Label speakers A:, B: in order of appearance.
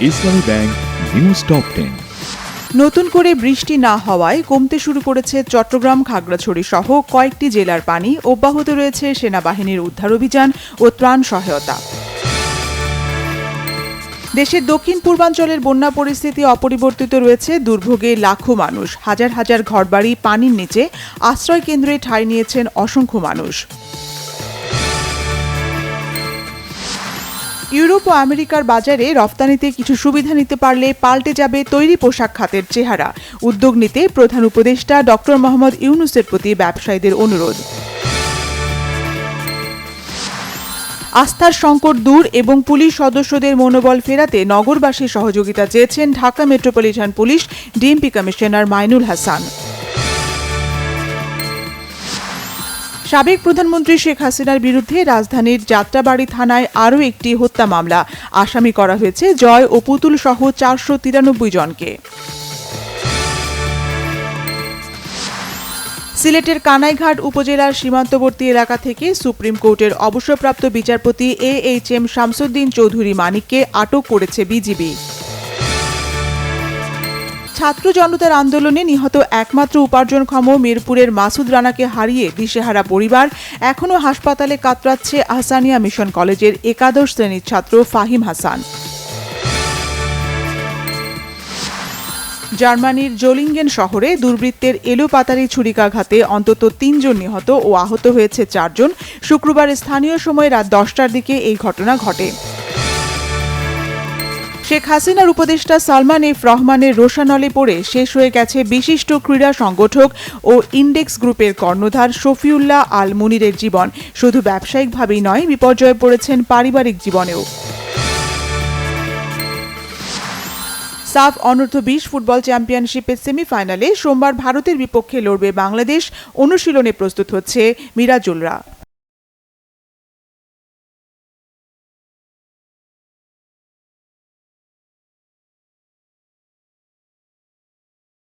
A: ইসলামী bank news top 10।
B: নতুন করে বৃষ্টি না হওয়ায় কমতে শুরু করেছে চট্টগ্রাম, খাগড়াছড়ি সহ কয়েকটি জেলার পানি। অব্যাহত রয়েছে সেনাবাহিনীর উদ্ধার অভিযান ও ত্রাণ সহায়তা। দেশের দক্ষিণ পূর্বাঞ্চলের বন্যা পরিস্থিতি অপরিবর্তিত রয়েছে। দুর্ভোগে লাখো মানুষ, হাজার হাজার ঘরবাড়ি পানির নিচে। আশ্রয় কেন্দ্রে ঠাঁই নিয়েছেন অসংখ্য মানুষ। ইউরোপ ও আমেরিকার বাজারে রফতানিতে কিছু সুবিধা নিতে পারলে পাল্টে যাবে তৈরি পোশাক খাতের চেহারা। উদ্যোগ নিতে প্রধান উপদেষ্টা ডক্টর মোহাম্মদ ইউনূসের প্রতি ব্যবসায়ীদের অনুরোধ। আস্থার সংকট দূর এবং পুলিশ সদস্যদের মনোবল ফেরাতে নগরবাসীর সহযোগিতা চেয়েছেন Dhaka metropolitan police DMP commissioner Mainul Hasan. সাবেক প্রধানমন্ত্রী শেখ হাসিনার বিরুদ্ধে রাজধানীর যাত্রাবাড়ি থানায় আরও একটি হত্যা মামলা। আসামি করা হয়েছে জয় ও পুতুল সহ 493 জনকে। সিলেটের কানাইঘাট উপজেলার সীমান্তবর্তী এলাকা থেকে সুপ্রিম কোর্টের অবসরপ্রাপ্ত বিচারপতি AHM শামসুদ্দিন চৌধুরী মানিককে আটক করেছে বিজিবি। ছাত্র জনতার আন্দোলনে নিহত একমাত্র উপার্জনক্ষম মিরপুরের মাসুদ রানাকে হারিয়ে দিশেহারা পরিবার। এখনও হাসপাতালে কাতরাচ্ছে আহসানিয়া মিশন কলেজের একাদশ শ্রেণীর ছাত্র ফাহিম হাসান। জার্মানির জোলিঙ্গেন শহরে দুর্বৃত্তের এলোপাতাড়ি ছুরিকাঘাতে অন্তত 3 জন নিহত ও আহত হয়েছে 4 জন। শুক্রবার স্থানীয় সময় রাত 10টার দিকে এই ঘটনা ঘটে। শেখ হাসিনার উপদেষ্টা সালমান এফ রহমানের রোষানলে পড়ে শেষ হয়ে গেছে বিশিষ্ট ক্রীড়া সংগঠক ও ইন্ডেক্স গ্রুপের কর্ণধার শফিউল্লাহ আল মুনিরের জীবন। শুধু ব্যবসায়িকভাবেই নয়, বিপর্যয়ে পড়েছেন পারিবারিক জীবনেও। সাফ অনূর্ধ্ব-20 ফুটবল চ্যাম্পিয়নশিপের সেমিফাইনালে সোমবার ভারতের বিপক্ষে লড়বে বাংলাদেশ। অনুশীলনে প্রস্তুত হচ্ছে মিরাজুলরা।